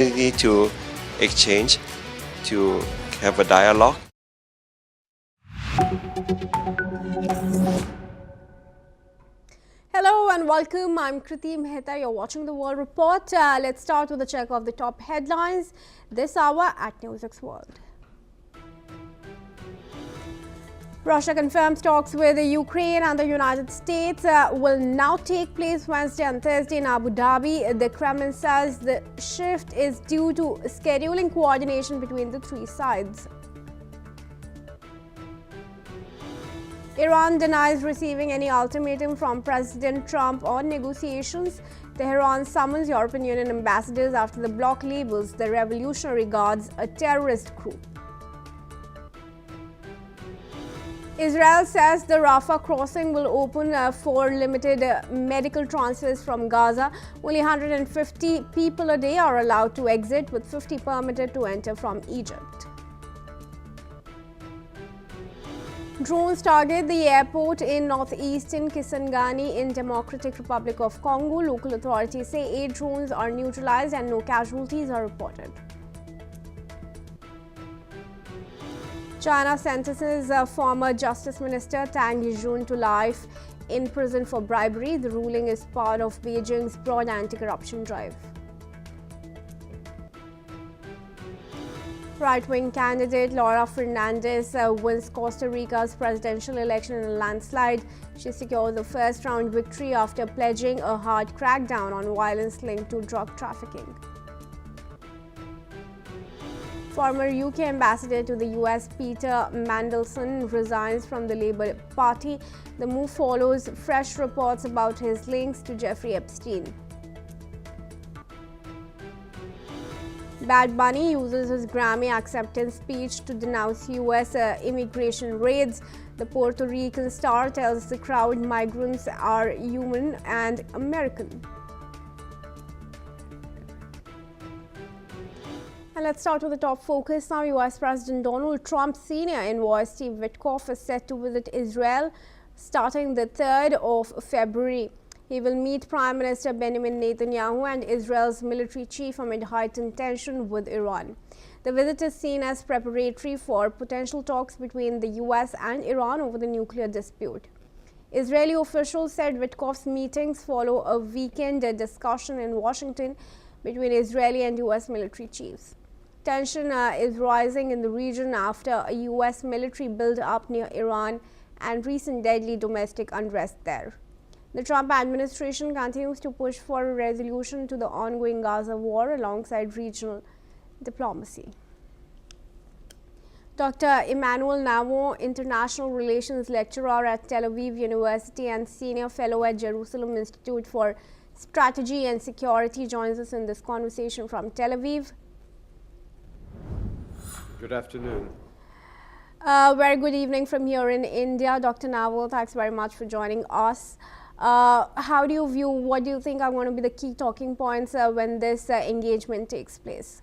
opportunity to exchange, to have a dialogue. Hello and welcome. I'm Kriti Mehta. You're watching the World Report. Let's start with a check of the top headlines this hour at NewsX World. Russia confirms talks with Ukraine and the United States will now take place Wednesday and Thursday in Abu Dhabi. The Kremlin says the shift is due to scheduling coordination between the three sides. Iran denies receiving any ultimatum from President Trump on negotiations. Tehran summons European Union ambassadors after the bloc labels the Revolutionary Guards a terrorist group. Israel says the Rafah crossing will open for limited medical transfers from Gaza. Only 150 people a day are allowed to exit, with 50 permitted to enter from Egypt. Drones target the airport in northeastern Kisangani in Democratic Republic of Congo. Local authorities say 8 drones are neutralized and no casualties are reported. China sentences former Justice Minister Tang Yijun to life in prison for bribery. The ruling is part of Beijing's broad anti-corruption drive. Right-wing candidate Laura Fernandez wins Costa Rica's presidential election in a landslide. She secured the first-round victory after pledging a hard crackdown on violence linked to drug trafficking. Former UK ambassador to the US Peter Mandelson resigns from the Labour Party. The move follows fresh reports about his links to Jeffrey Epstein. Bad Bunny uses his Grammy acceptance speech to denounce US immigration raids. The Puerto Rican star tells the crowd migrants are human and American. And let's start with the top focus now. US President Donald Trump's senior envoy Steve Witkoff is set to visit Israel starting the 3rd of February. He will meet Prime Minister Benjamin Netanyahu and Israel's military chief amid heightened tension with Iran. The visit is seen as preparatory for potential talks between the US and Iran over the nuclear dispute. Israeli officials said Witkoff's meetings follow a weekend discussion in Washington between Israeli and US military chiefs. Tension is rising in the region after a US military build-up near Iran and recent deadly domestic unrest there. The Trump administration continues to push for a resolution to the ongoing Gaza war alongside regional diplomacy. Dr. Emmanuel Navo, International Relations Lecturer at Tel Aviv University and Senior Fellow at Jerusalem Institute for Strategy and Security, joins us in this conversation from Tel Aviv. Good afternoon. Very good evening from here in India. Dr. Navo, thanks very much for joining us. How do you view, what do you think are going to be the key talking points when this engagement takes place?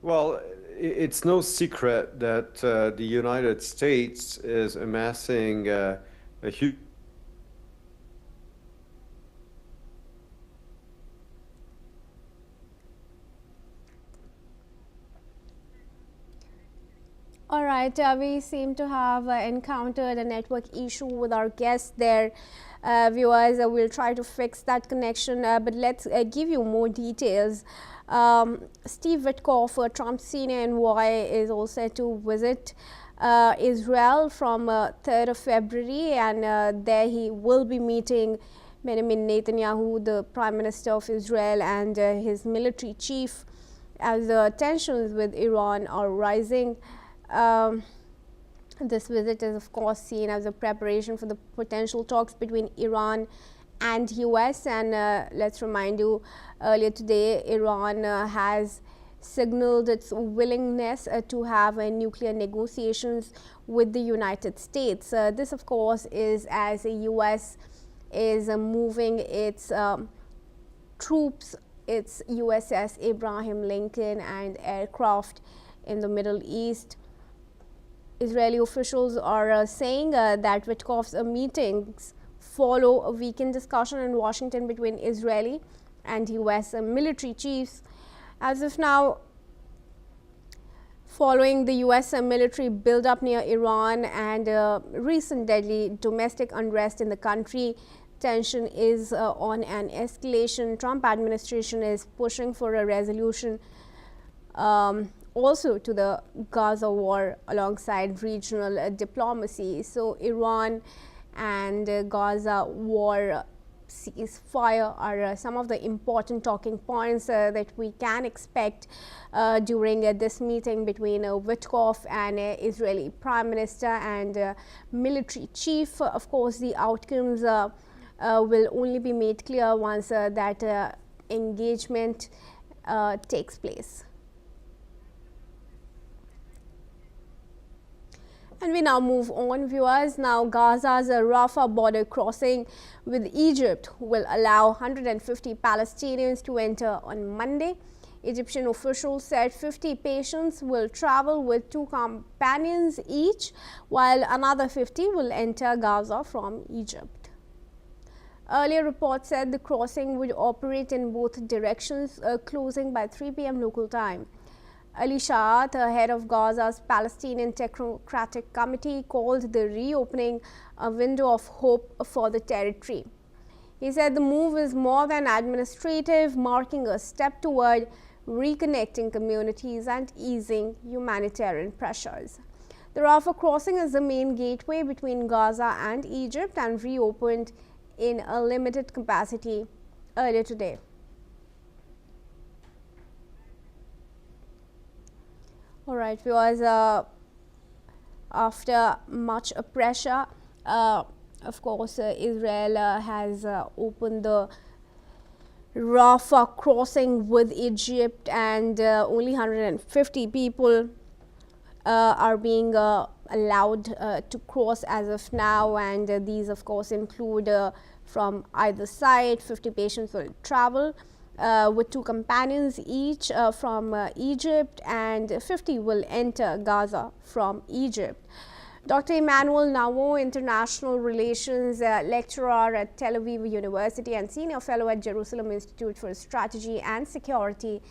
Well, it's no secret that the United States is amassing a huge All right, we seem to have encountered a network issue with our guest there. Viewers, we'll try to fix that connection, but let's give you more details. Steve Witkoff, Trump's senior envoy, is all set to visit Israel from 3rd of February, and there he will be meeting Benjamin Netanyahu, the Prime Minister of Israel, and his military chief, as the tensions with Iran are rising. This visit is of course seen as a preparation for the potential talks between Iran and US, and let's remind you, earlier today Iran has signaled its willingness to have nuclear negotiations with the United States. This of course is as the US is moving its troops, its USS Abraham Lincoln and aircraft in the Middle East. Israeli officials are saying that Witkoff's meetings follow a weekend discussion in Washington between Israeli and US military chiefs. As of now, following the US military buildup near Iran and recent deadly domestic unrest in the country, tension is on an escalation. Trump administration is pushing for a resolution also to the Gaza war alongside regional diplomacy. So Iran and Gaza war ceasefire are some of the important talking points that we can expect during this meeting between Witkoff and Israeli Prime Minister and military chief. Of course, the outcomes will only be made clear once that engagement takes place. And we now move on, viewers. Now, Gaza's Rafah border crossing with Egypt will allow 150 Palestinians to enter on Monday. Egyptian officials said 50 patients will travel with 2 companions each, while another 50 will enter Gaza from Egypt. Earlier reports said the crossing would operate in both directions, closing by 3 p.m. local time. Ali Shaat, head of Gaza's Palestinian Technocratic Committee, called the reopening a window of hope for the territory. He said the move is more than administrative, marking a step toward reconnecting communities and easing humanitarian pressures. The Rafah crossing is the main gateway between Gaza and Egypt and reopened in a limited capacity earlier today. All right, viewers, after much pressure, of course, Israel has opened the Rafah crossing with Egypt, and only 150 people are being allowed to cross as of now, and these of course include from either side. 50 patients will travel with 2 companions each from Egypt, and 50 will enter Gaza from Egypt. Dr. Emmanuel Nawon, International Relations lecturer at Tel Aviv University and senior fellow at Jerusalem Institute for Strategy and Security,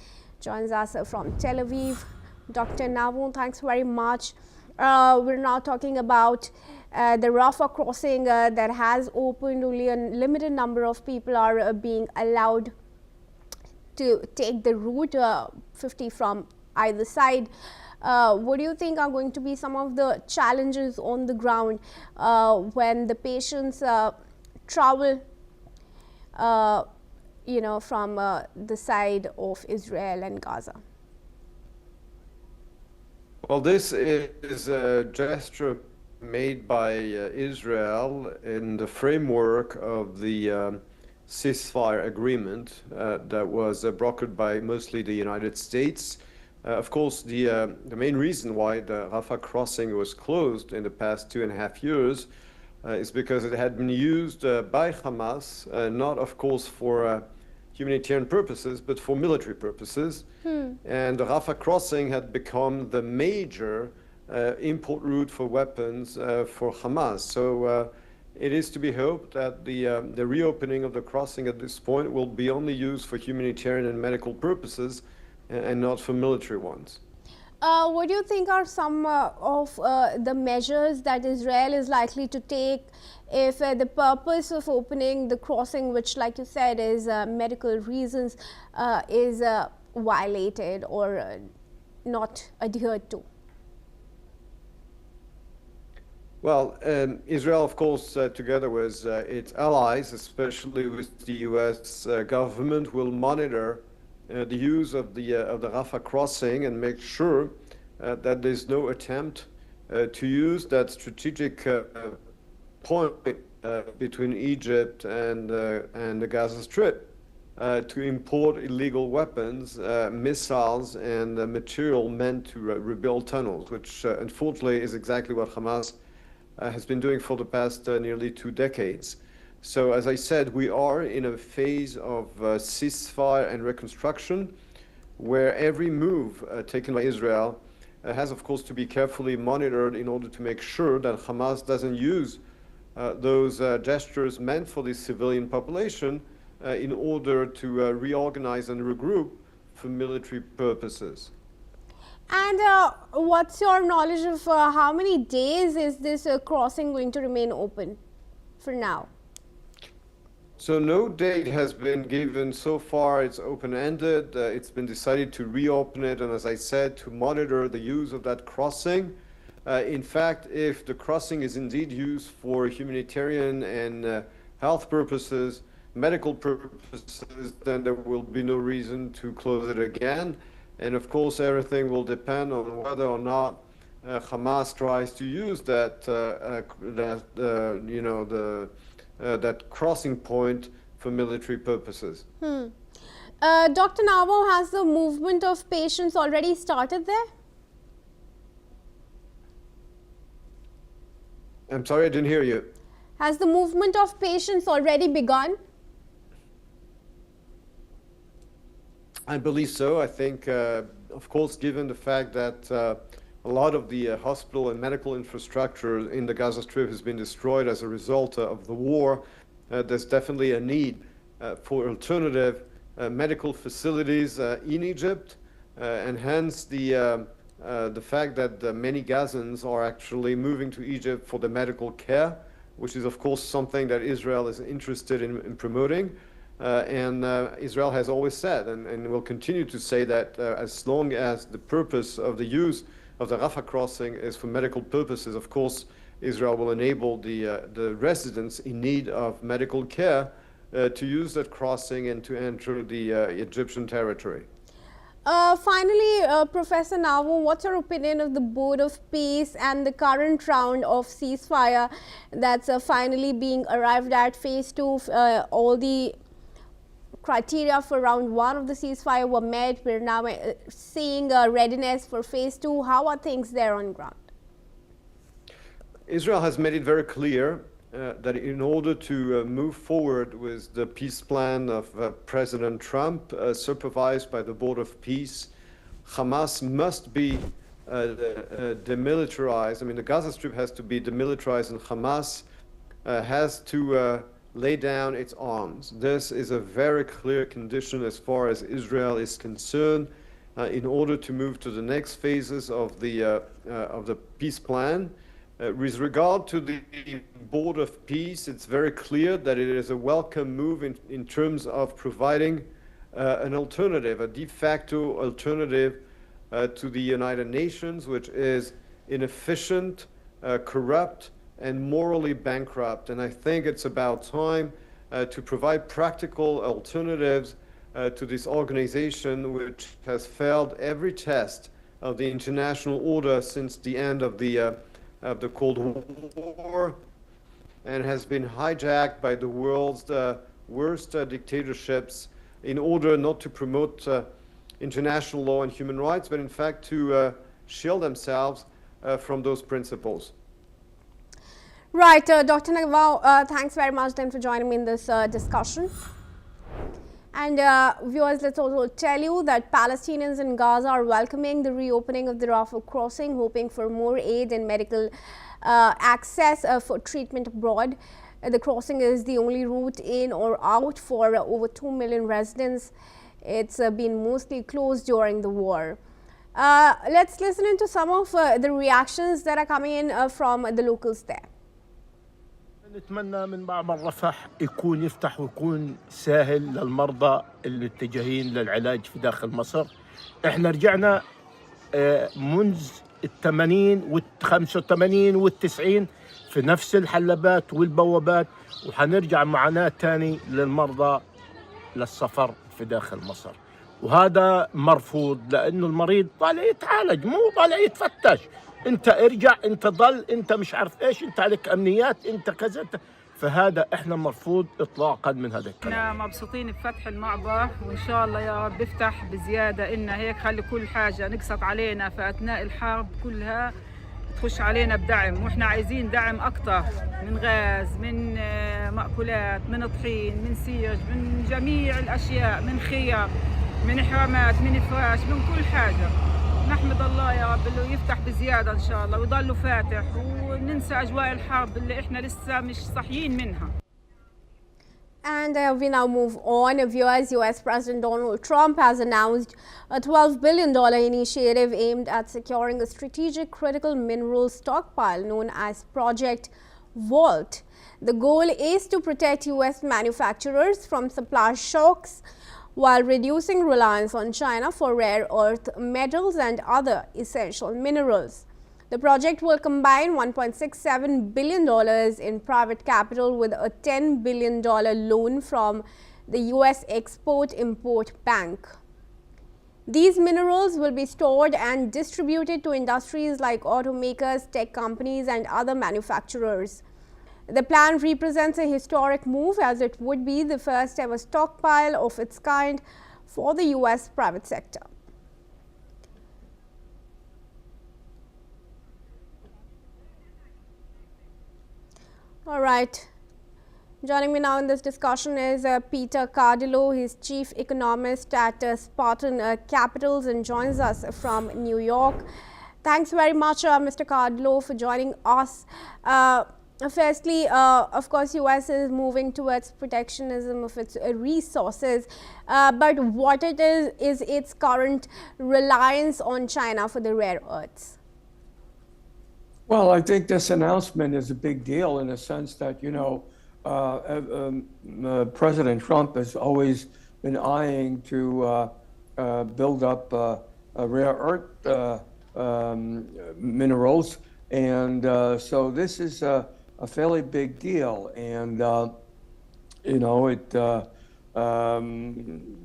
joins us from Tel Aviv. Dr. Nawon, thanks very much. We're now talking about the Rafah crossing that has opened. Only a limited number of people are being allowed to take the route, 50 from either side. What do you think are going to be some of the challenges on the ground when the patients travel, from the side of Israel and Gaza? Well, this is a gesture made by Israel in the framework of the ceasefire agreement that was brokered by mostly the United States. Of course, the main reason why the Rafah crossing was closed in the past 2.5 years is because it had been used by Hamas, not of course for humanitarian purposes, but for military purposes. And the Rafah crossing had become the major import route for weapons for Hamas. So it is to be hoped that the reopening of the crossing at this point will be only used for humanitarian and medical purposes and not for military ones. What do you think are some of the measures that Israel is likely to take if the purpose of opening the crossing, which like you said is medical reasons, is violated or not adhered to? Well, Israel, of course, together with its allies, especially with the U.S. Government, will monitor the use of the Rafah crossing and make sure that there's no attempt to use that strategic point between Egypt and the Gaza Strip to import illegal weapons, missiles, and material meant to rebuild tunnels, which unfortunately is exactly what Hamas has been doing for the past nearly 2 decades. So as I said, we are in a phase of ceasefire and reconstruction where every move taken by Israel has of course to be carefully monitored in order to make sure that Hamas doesn't use those gestures meant for the civilian population in order to reorganize and regroup for military purposes. And what's your knowledge of how many days is this crossing going to remain open for now? So no date has been given so far. It's open-ended. It's been decided to reopen it, and as I said, to monitor the use of that crossing. In fact, if the crossing is indeed used for humanitarian and health purposes, medical purposes, then there will be no reason to close it again. And of course, everything will depend on whether or not Hamas tries to use that that crossing point for military purposes. Dr. Navo, has the movement of patients already started there? I'm sorry, I didn't hear you. Has the movement of patients already begun? I believe so. I think, of course, given the fact that a lot of the hospital and medical infrastructure in the Gaza Strip has been destroyed as a result of the war, there's definitely a need for alternative medical facilities in Egypt, and hence the fact that many Gazans are actually moving to Egypt for the medical care, which is, of course, something that Israel is interested in promoting. And Israel has always said, and will continue to say, that as long as the purpose of the use of the Rafah crossing is for medical purposes, of course, Israel will enable the residents in need of medical care to use that crossing and to enter the Egyptian territory. Finally, Professor Navo, what's your opinion of the Board of Peace and the current round of ceasefire that's finally being arrived at? Phase 2, all the criteria for round 1 of the ceasefire were met. We're now seeing readiness for phase 2. How are things there on ground? Israel has made it very clear that in order to move forward with the peace plan of President Trump, supervised by the Board of Peace, Hamas must be demilitarized. I mean, the Gaza Strip has to be demilitarized, and Hamas has to lay down its arms. This is a very clear condition as far as Israel is concerned in order to move to the next phases of the peace plan. With regard to the Board of Peace, it's very clear that it is a welcome move in terms of providing an alternative, a de facto alternative to the United Nations, which is inefficient, corrupt, and morally bankrupt. And I think it's about time to provide practical alternatives to this organization, which has failed every test of the international order since the end of the Cold War, and has been hijacked by the world's worst dictatorships in order not to promote international law and human rights, but in fact to shield themselves from those principles. Right, Dr. Nagwao, thanks very much then for joining me in this discussion. And viewers, let's also tell you that Palestinians in Gaza are welcoming the reopening of the Rafah crossing, hoping for more aid and medical access for treatment abroad. The crossing is the only route in or out for over 2 million residents. It's been mostly closed during the war. Let's listen into some of the reactions that are coming in from the locals there. نتمنى من معبر رفح يكون يفتح ويكون سهل للمرضى اللي متجهين للعلاج في داخل مصر. احنا رجعنا منذ ال80 وال85 وال90 في نفس الحلبات والبوابات، وحنرجع معاناة تاني للمرضى للسفر في داخل مصر، وهذا مرفوض لأنه المريض طالع يتعالج مو طالع يتفتش. انت ارجع، انت ضل، انت مش عارف ايش، انت عليك امنيات، انت كذا، فهذا احنا مرفوض اطلاقا من هذا الكلام. احنا مبسوطين بفتح المعبر، وان شاء الله يا رب يفتح بزياده، إن هيك خلي كل حاجه نقصت علينا في اثناء الحرب كلها تخش علينا بدعم، واحنا عايزين دعم اكثر من غاز، من مأكولات، من طحين، من سيج، من جميع الاشياء، من خيار، من حرامات، من فراش، من كل حاجه. نحمد الله يا رب اللي يفتح بزيادة إن شاء الله ويضله فاتح، وننسى أجواء الحرب اللي إحنا لسه مش صحيين منها. And we now move on. Viewers, US President Donald Trump has announced a $12 billion initiative aimed at securing a strategic critical mineral stockpile known as Project Vault. The goal is to protect US manufacturers from supply shocks while reducing reliance on China for rare earth metals and other essential minerals. The project will combine $1.67 billion in private capital with a $10 billion loan from the US Export-Import Bank. These minerals will be stored and distributed to industries like automakers, tech companies, and other manufacturers. The plan represents a historic move as it would be the first ever stockpile of its kind for the US private sector. All right. Joining me now in this discussion is Peter Cardillo. He's chief economist at Spartan Capitals and joins us from New York. Thanks very much, Mr. Cardillo, for joining us. Firstly, of course, US is moving towards protectionism of its resources, but what it is its current reliance on China for the rare earths? Well, I think this announcement is a big deal in the sense that, President Trump has always been eyeing to build up rare earth minerals. And so this is a fairly big deal. And, it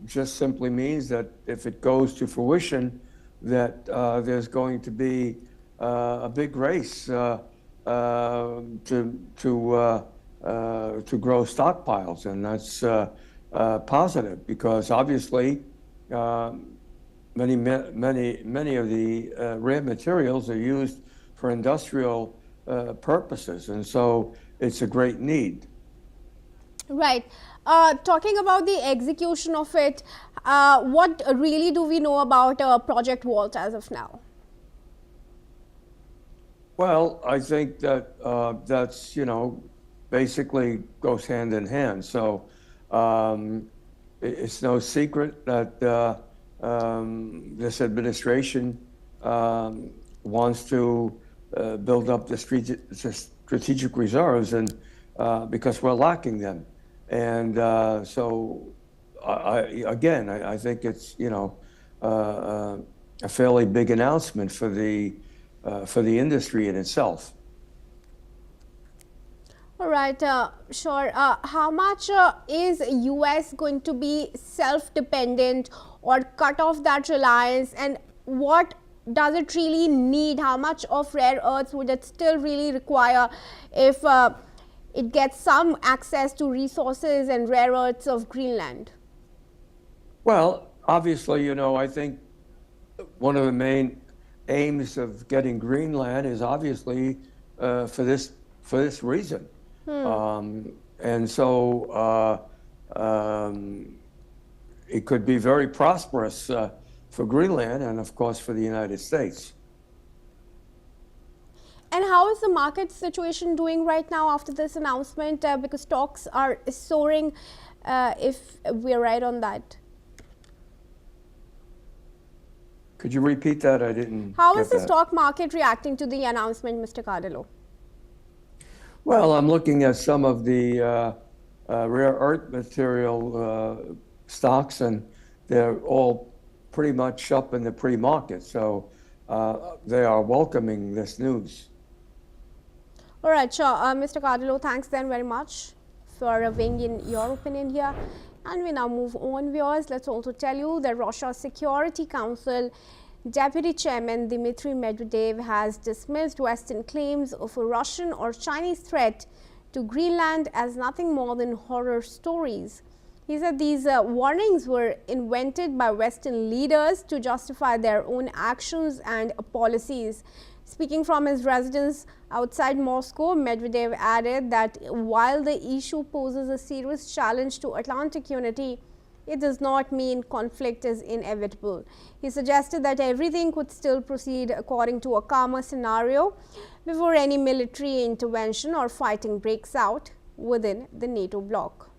just simply means that if it goes to fruition, that there's going to be a big race to grow stockpiles, and that's positive because obviously many of the rare materials are used for industrial purposes, and so it's a great need. Right. Talking about the execution of it, what really do we know about Project Vault as of now? Well, I think that that's, basically goes hand in hand. So it's no secret that this administration wants to build up the strategic reserves, and because we're lacking them. And so, I think it's, a fairly big announcement for the industry in itself. All right, sure. How much is US going to be self-dependent or cut off that reliance, and what does it really need? How much of rare earths would it still really require if it gets some access to resources and rare earths of Greenland? Well, obviously, I think one of the main aims of getting Greenland is obviously for this reason. And so it could be very prosperous for Greenland and, of course, for the United States. And how is the market situation doing right now after this announcement? Because stocks are soaring, if we're right on that. Could you repeat that? I didn't. How is the stock market reacting to the announcement, Mr. Cardillo? Well, I'm looking at some of the rare earth material stocks, and they're all pretty much up in the pre-market. So they are welcoming this news. All right, sure. Mr. Cardillo, thanks then very much for weighing in your opinion here. And we now move on, viewers. Let's also tell you that Russia's Security Council Deputy Chairman Dmitry Medvedev has dismissed Western claims of a Russian or Chinese threat to Greenland as nothing more than horror stories. He said these warnings were invented by Western leaders to justify their own actions and policies. Speaking from his residence outside Moscow, Medvedev added that while the issue poses a serious challenge to Atlantic unity, it does not mean conflict is inevitable. He suggested that everything could still proceed according to a calmer scenario before any military intervention or fighting breaks out within the NATO bloc.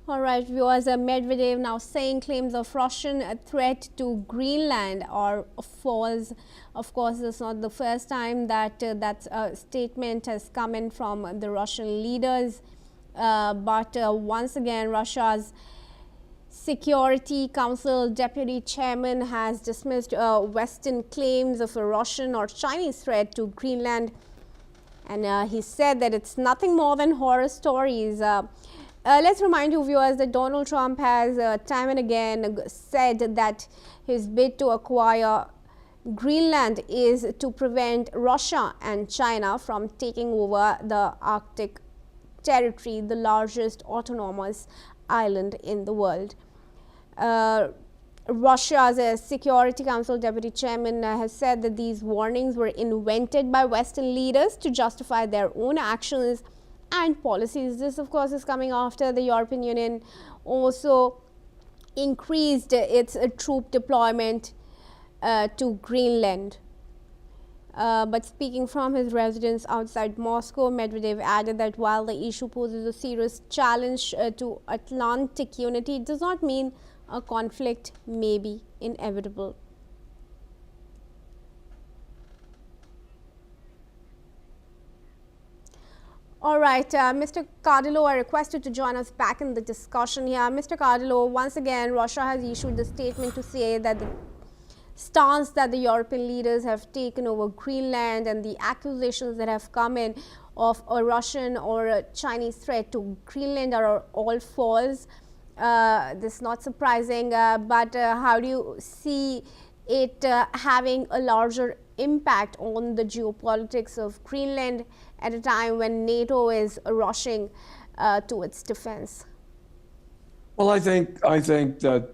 All right, viewers, Medvedev now saying claims of Russian threat to Greenland are false. Of course, it's not the first time that that statement has come in from the Russian leaders. But once again, Russia's Security Council Deputy Chairman has dismissed Western claims of a Russian or Chinese threat to Greenland. And he said that it's nothing more than horror stories. Let's remind you, viewers, that Donald Trump has time and again said that his bid to acquire Greenland is to prevent Russia and China from taking over the Arctic territory, the largest autonomous island in the world. Russia's Security Council Deputy Chairman has said that these warnings were invented by Western leaders to justify their own actions and policies. This, of course, is coming after the European Union also increased its troop deployment to Greenland. But speaking from his residence outside Moscow, Medvedev added that while the issue poses a serious challenge to Atlantic unity, it does not mean a conflict may be inevitable. All right, Mr. Cardillo, I request you to join us back in the discussion here. Mr. Cardillo, once again, Russia has issued a statement to say that the stance that the European leaders have taken over Greenland and the accusations that have come in of a Russian or a Chinese threat to Greenland are all false. This is not surprising, but how do you see it having a larger impact on the geopolitics of Greenland at a time when NATO is rushing to its defense? Well, I think that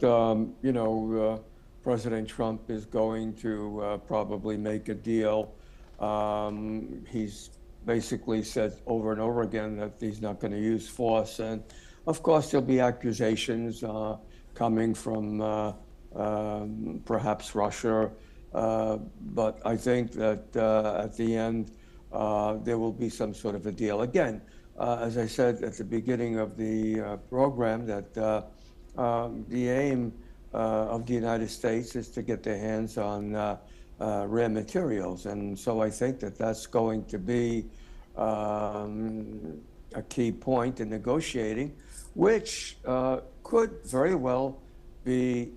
President Trump is going to probably make a deal. He's basically said over and over again that he's not going to use force, and of course there'll be accusations coming from perhaps Russia, but I think that at the end there will be some sort of a deal. Again, as I said at the beginning of the program, that the aim of the United States is to get their hands on rare materials, and so I think that that's going to be a key point in negotiating, which could very well be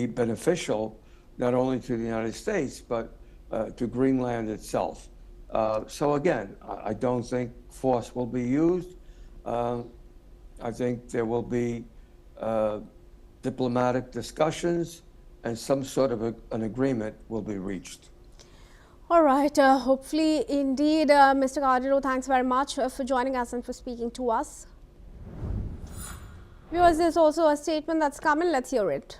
beneficial not only to the United States but to Greenland itself. So again, I don't think force will be used. I think there will be diplomatic discussions and some sort of an agreement will be reached. All right, hopefully indeed. Mr. Cardillo, thanks very much for joining us and for speaking to us. Viewers, there's also a statement that's coming. Let's hear it.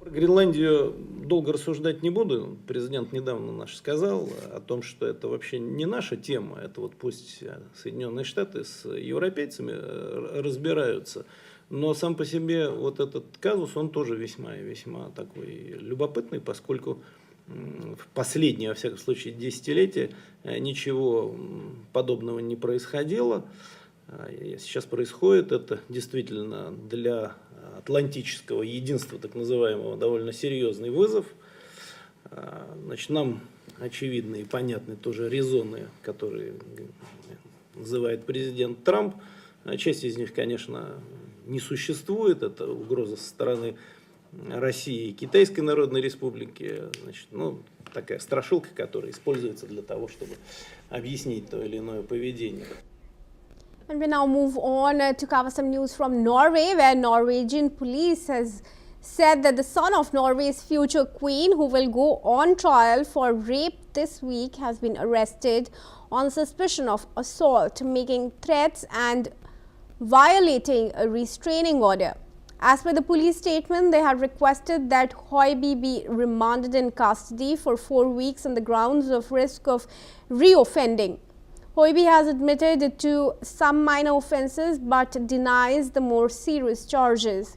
Про Гренландию долго рассуждать не буду. Президент недавно наш сказал о том, что это вообще не наша тема. Это вот пусть Соединенные Штаты с европейцами разбираются. Но сам по себе вот этот казус, он тоже весьма и весьма такой любопытный, поскольку в последние, во всяком случае, десятилетия ничего подобного не происходило. Сейчас происходит. Это действительно для атлантического единства, так называемого, довольно серьезный вызов. Значит, нам очевидны и понятны тоже резоны, которые называет президент Трамп. Часть из них, конечно, не существует. Это угроза со стороны России и Китайской Народной Республики. Значит, такая страшилка, которая используется для того, чтобы объяснить то или иное поведение. And we now move on to cover some news from Norway, where Norwegian police has said that the son of Norway's future queen, who will go on trial for rape this week, has been arrested on suspicion of assault, making threats and violating a restraining order. As per the police statement, they had requested that Høiby be remanded in custody for 4 weeks on the grounds of risk of reoffending. Høiby has admitted to some minor offences but denies the more serious charges.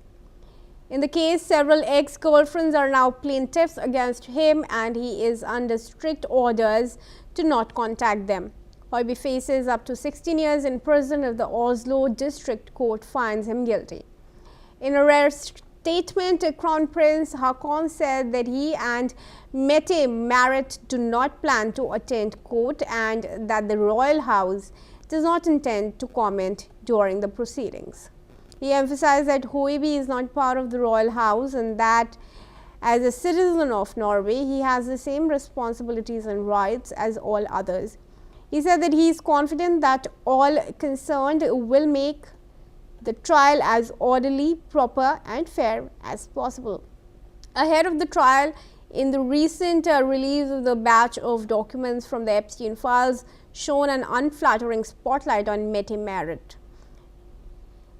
In the case, several ex-girlfriends are now plaintiffs against him and he is under strict orders to not contact them. Hoiby faces up to 16 years in prison if the Oslo District Court finds him guilty. In a rare statement, Crown Prince Haakon said that he and Mette-Marit do not plan to attend court and that the royal house does not intend to comment during the proceedings. He emphasized that Hoiby is not part of the royal house and that as a citizen of Norway, he has the same responsibilities and rights as all others. He said that he is confident that all concerned will make the trial as orderly, proper and fair as possible. Ahead of the trial, in the recent release of the batch of documents from the Epstein files, shone an unflattering spotlight on Mette-Marit.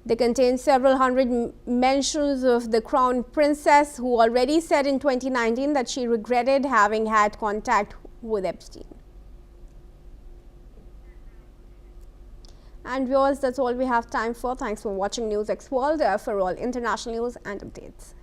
They contain several hundred mentions of the Crown Princess, who already said in 2019 that she regretted having had contact with Epstein. And viewers, that's all we have time for. Thanks for watching NewsX World. For all international news and updates.